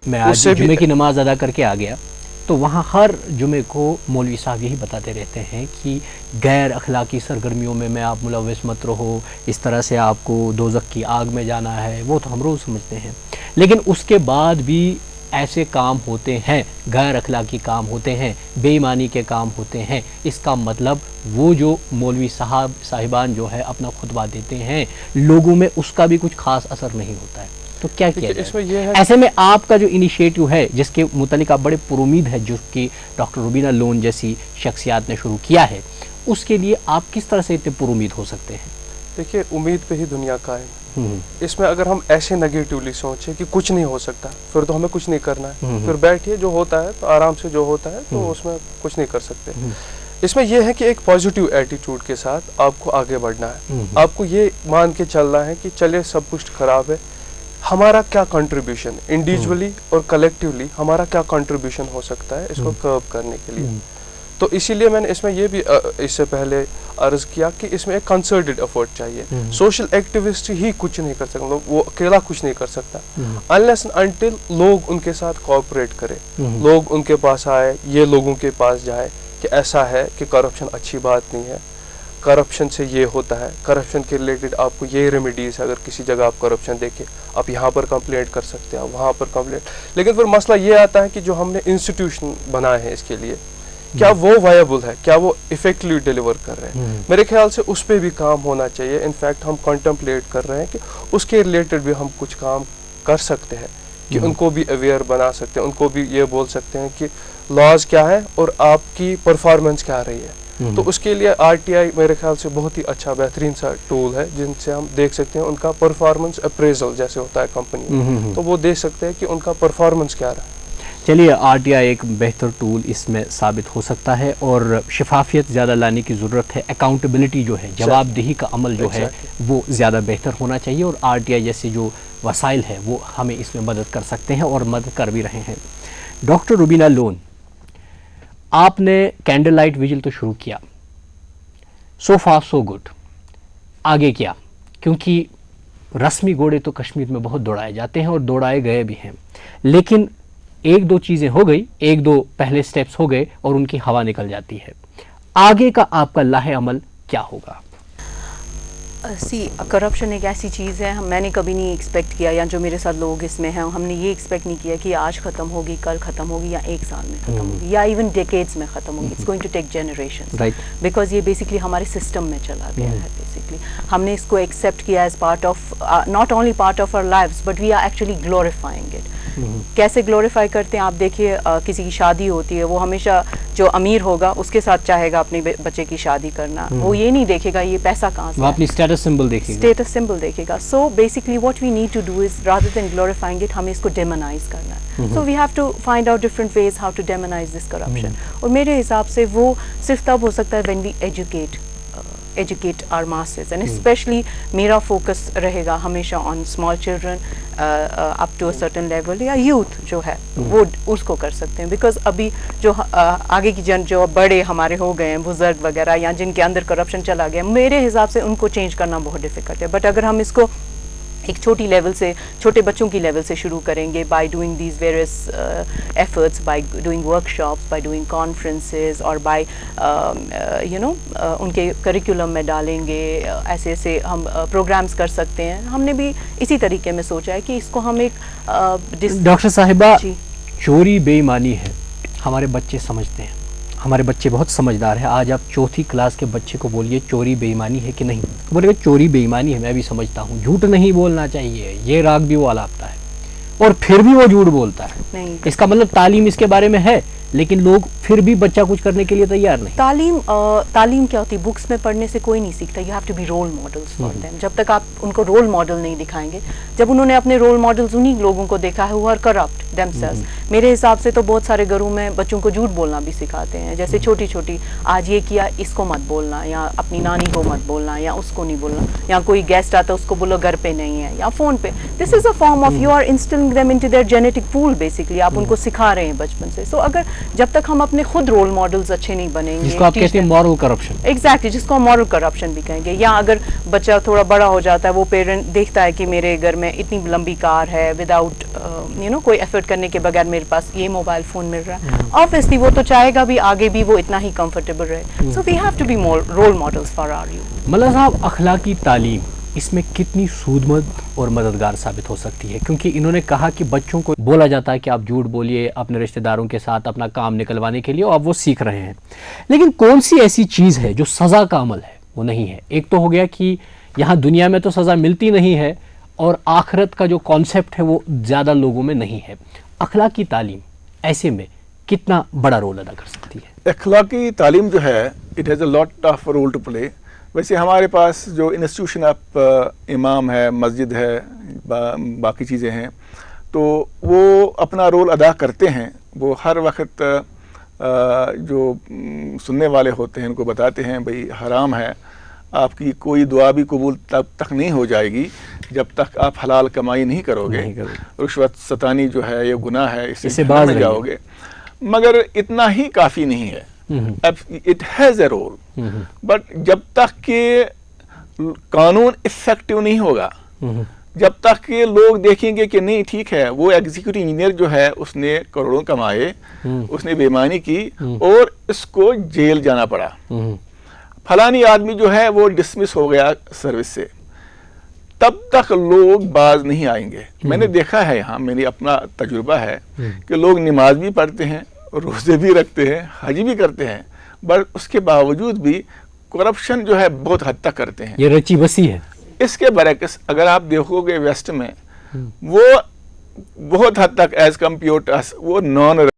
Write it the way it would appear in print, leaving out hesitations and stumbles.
میں آج جمعے کی نماز ادا کر کے آ گیا تو وہاں ہر جمعے کو مولوی صاحب یہی بتاتے رہتے ہیں کہ غیر اخلاقی سرگرمیوں میں آپ ملوث مت رہو، اس طرح سے آپ کو دوزخ کی آگ میں جانا ہے. وہ تو ہم روز سمجھتے ہیں، لیکن اس کے بعد بھی ایسے کام ہوتے ہیں، غیر اخلاقی کام ہوتے ہیں، بے ایمانی کے کام ہوتے ہیں. اس کا مطلب وہ جو مولوی صاحبان جو ہے اپنا خطبہ دیتے ہیں لوگوں میں اس کا بھی کچھ خاص اثر نہیں ہوتا ہے. تو کیا کیا جائے؟ ایسے میں آپ کا جو انیشیٹو ہے جس کے متعلق آپ بڑے پر امید ہے، جو کہ ڈاکٹر روبینہ لون جیسی شخصیات نے شروع کیا ہے، اس کے لیے آپ کس طرح سے اتنے پر امید ہو سکتے ہیں؟ دیکھیے، امید پہ ہی دنیا قائم ہے. اس میں اگر ہم ایسے نگیٹیولی سوچیں کہ کچھ نہیں ہو سکتا پھر تو ہمیں کچھ نہیں کرنا ہے، پھر بیٹھیے جو ہوتا ہے تو آرام سے جو ہوتا ہے تو اس میں کچھ نہیں کر سکتے. اس میں یہ ہے کہ ایک پازیٹیو ایٹیٹیوڈ کے ساتھ آپ کو آگے بڑھنا ہے. آپ کو یہ مان کے چلنا ہے کہ چلے سب کچھ خراب ہے، ہمارا کیا کنٹریبیوشن انڈیویجولی اور کلیکٹیولی ہمارا کیا کنٹریبیوشن ہو سکتا ہے اس کو کرب کرنے کے لیے. تو اسی لیے میں نے اس میں یہ بھی اس سے پہلے عرض کیا کہ اس میں ایک کنسرٹڈ ایفرٹ چاہیے. سوشل ایکٹیوسٹ ہی کچھ نہیں کر سکتا، وہ اکیلا کچھ نہیں کر سکتا انلیس انٹل لوگ ان کے ساتھ کوآپریٹ کرے، لوگ ان کے پاس آئے، یہ لوگوں کے پاس جائے کہ ایسا ہے کہ کرپشن اچھی بات نہیں ہے، کرپشن سے یہ ہوتا ہے، کرپشن کے ریلیٹڈ آپ کو یہ ریمیڈیز، اگر کسی جگہ آپ کرپشن دیکھیں آپ یہاں پر کمپلینٹ کر سکتے ہیں، وہاں پر کمپلینٹ. لیکن پھر مسئلہ یہ آتا ہے کہ جو ہم نے انسٹیٹیوشن بنائے ہیں اس کے لیے، کیا وہ وائبل ہے، کیا وہ افیکٹلی ڈیلیور کر رہے ہیں؟ میرے خیال سے اس پہ بھی کام ہونا چاہیے. انفیکٹ ہم کنٹمپلیٹ کر رہے ہیں کہ اس کے ریلیٹڈ بھی ہم کچھ کام کر سکتے ہیں کہ ان کو بھی اویئر بنا سکتے ہیں، ان کو بھی یہ بول سکتے ہیں کہ لاز کیا ہے اور آپ کی پرفارمنس کیا رہی ہے. تو اس کے لیے آر ٹی آئی میرے خیال سے بہت ہی اچھا بہترین سا ٹول ہے جن سے ہم دیکھ سکتے ہیں ان کا پرفارمنس اپریزل جیسے ہوتا ہے کمپنی میں، تو وہ دیکھ سکتے ہیں کہ ان کا پرفارمنس کیا رہا ہے. چلیے، آر ٹی آئی ایک بہتر ٹول اس میں ثابت ہو سکتا ہے، اور شفافیت زیادہ لانے کی ضرورت ہے. اکاؤنٹیبلٹی جو ہے، جواب دہی کا عمل جو ہے وہ زیادہ بہتر ہونا چاہیے، اور آر ٹی آئی جیسے جو وسائل ہے وہ ہمیں اس میں مدد کر سکتے ہیں اور مدد کر بھی رہے ہیں. ڈاکٹر روبینہ لون، آپ نے کینڈل لائٹ ویجل تو شروع کیا، سو فار سو گڈ. آگے کیا؟ کیونکہ رسمی گھوڑے تو کشمیر میں بہت دوڑائے جاتے ہیں اور دوڑائے گئے بھی ہیں، لیکن ایک دو چیزیں ہو گئی، ایک دو پہلے سٹیپس ہو گئے اور ان کی ہوا نکل جاتی ہے. آگے کا آپ کا لاہ عمل کیا ہوگا؟ کرپشن ایک ایسی چیز ہے، میں نے کبھی نہیں ایکسپیکٹ کیا، یا جو میرے ساتھ لوگ اس میں ہیں ہم نے یہ ایکسپیکٹ نہیں کیا کہ آج ختم ہوگی، کل ختم ہوگی، یا ایک سال میں ختم ہوگی، یا ایون ڈیکیڈز میں ختم ہوگی. It's going to take generations, because یہ بیسکلی ہمارے سسٹم میں چلا گیا ہے. بیسکلی ہم نے اس کو ایکسیپٹ کیا as part of, not only part of our lives but we are actually glorifying it. کیسے گلوریفائی کرتے ہیں آپ دیکھیے، کسی کی شادی ہوتی ہے، وہ ہمیشہ جو امیر ہوگا اس کے ساتھ چاہے گا اپنے بچے کی شادی کرنا، وہ یہ نہیں دیکھے گا یہ پیسہ کہاں سے، وہ اپنی اسٹیٹس سمبل دیکھے گا. So basically what we need to do is rather than glorifying it, ہمیں اس کو ڈیمونائز کرنا ہے. So we have to find out different ways how to demonize this corruption. اور میرے حساب سے وہ صرف تب ہو سکتا ہے when we educate our masses, and especially میرا فوکس رہے گا ہمیشہ on small children up to a certain level, یا یوتھ جو ہے وہ اس کو کر سکتے ہیں. بیکاز ابھی جو آگے کی جو بڑے ہمارے ہو گئے ہیں، بزرگ وغیرہ، یا جن کے اندر کرپشن چلا گیا، میرے حساب سے ان کو چینج کرنا بہت ڈیفیکلٹ ہے. بٹ اگر ہم اس کو ایک چھوٹی لیول سے، چھوٹے بچوں کی لیول سے شروع کریں گے، by doing these various efforts, by doing work shops, by doing conferences, اور بائی ان کے کریکولم میں ڈالیں گے، ایسے ایسے ہم پروگرامز کر سکتے ہیں. ہم نے بھی اسی طریقے میں سوچا ہے کہ اس کو ہم ایک ڈاکٹر صاحبہ، چوری بے ایمانی ہے، ہمارے بچے سمجھتے ہیں، ہمارے بچے بہت سمجھدار ہیں. آج آپ چوتھی کلاس کے بچے کو بولیے چوری بے ایمانی ہے کہ نہیں، بولے گا چوری بے ایمانی ہے. میں بھی سمجھتا ہوں جھوٹ نہیں بولنا چاہیے، یہ راگ بھی وہ آلاپتا ہے، اور پھر بھی وہ جھوٹ بولتا ہے. اس کا مطلب تعلیم اس کے بارے میں ہے، لیکن لوگ پھر بھی بچہ کچھ کرنے کے لیے تیار نہیں. تعلیم کیا ہوتی ہے؟ بکس میں پڑھنے سے کوئی نہیں سیکھتا. You have to be role models for them. جب تک آپ ان کو رول ماڈل نہیں دکھائیں گے، جب انہوں نے اپنے رول ماڈلز انہی لوگوں کو دیکھا ہے who are corrupt themselves. میرے حساب سے تو بہت سارے گھروں میں بچوں کو جھوٹ بولنا بھی سکھاتے ہیں، جیسے چھوٹی چھوٹی آج یہ کیا، اس کو مت بولنا، یا اپنی نانی کو مت بولنا، یا اس کو نہیں بولنا، یا کوئی گیسٹ آتا ہے اس کو بولو گھر پہ نہیں ہے، یا فون پہ. This is a form of you are installing them into their genetic pool basically. آپ ان کو سکھا رہے ہیں بچپن سے. سو اگر جب تک ہم اپنے خود رول ماڈلز اچھے نہیں بنیں گے، جس کو آپ کہتے ہیں مورل کرپشن، ایگزیکٹلی، جس کو ہم مورل کرپشن بھی کہیں گے. یا اگر بچہ تھوڑا بڑا ہو جاتا ہے، وہ پیرنٹ دیکھتا ہے کہ میرے گھر میں اتنی لمبی کار ہے وداؤٹ کوئی ایفرٹ ایفرٹ کرنے کے بغیر میرے پاس یہ موبائل فون مل رہا ہے. آبویسلی وہ تو چاہے گا بھی آگے بھی وہ اتنا ہی کمفرٹیبل رہے. So we have to be role models for our youth. ملا صاحب اخلاقی تعلیم اس میں کتنی سودمند اور مددگار ثابت ہو سکتی ہے؟ کیونکہ انہوں نے کہا کہ بچوں کو بولا جاتا ہے کہ آپ جھوٹ بولیے اپنے رشتہ داروں کے ساتھ اپنا کام نکلوانے کے لیے، اور اب وہ سیکھ رہے ہیں. لیکن کون سی ایسی چیز ہے جو سزا کا عمل ہے وہ نہیں ہے؟ ایک تو ہو گیا کہ یہاں دنیا میں تو سزا ملتی نہیں ہے، اور آخرت کا جو کانسیپٹ ہے وہ زیادہ لوگوں میں نہیں ہے. اخلاقی تعلیم ایسے میں کتنا بڑا رول ادا کر سکتی ہے؟ اخلاقی تعلیم جو ہے it has a lot of role to play. ویسے ہمارے پاس جو انسٹیٹیوشن آف امام ہے، مسجد ہے، باقی چیزیں ہیں، تو وہ اپنا رول ادا کرتے ہیں. وہ ہر وقت جو سننے والے ہوتے ہیں ان کو بتاتے ہیں بھئی حرام ہے، آپ کی کوئی دعا بھی قبول تب تک نہیں ہو جائے گی جب تک آپ حلال کمائی نہیں کرو گے. رشوت ستانی جو ہے یہ گناہ ہے، اس سے باز جاؤ گے. مگر اتنا ہی کافی نہیں ہے. It has a role, but جب تک کہ قانون افیکٹو نہیں ہوگا، جب تک کہ لوگ دیکھیں گے کہ نہیں ٹھیک ہے وہ ایگزیکٹو انجینئر جو ہے اس نے کروڑوں کمائے، اس نے بے ایمانی کی اور اس کو جیل جانا پڑا، فلانی آدمی جو ہے وہ ڈسمس ہو گیا سروس سے، تب تک لوگ باز نہیں آئیں گے. میں نے دیکھا ہے یہاں، میری اپنا تجربہ ہے کہ لوگ نماز بھی پڑھتے ہیں، روزے بھی رکھتے ہیں، حج بھی کرتے ہیں، بٹ اس کے باوجود بھی کرپشن جو ہے بہت حد تک کرتے ہیں. یہ رچی بسی ہے. اس کے برعکس اگر آپ دیکھو گے ویسٹ میں وہ بہت حد تک ایز کمپیئر ٹو اس وہ نان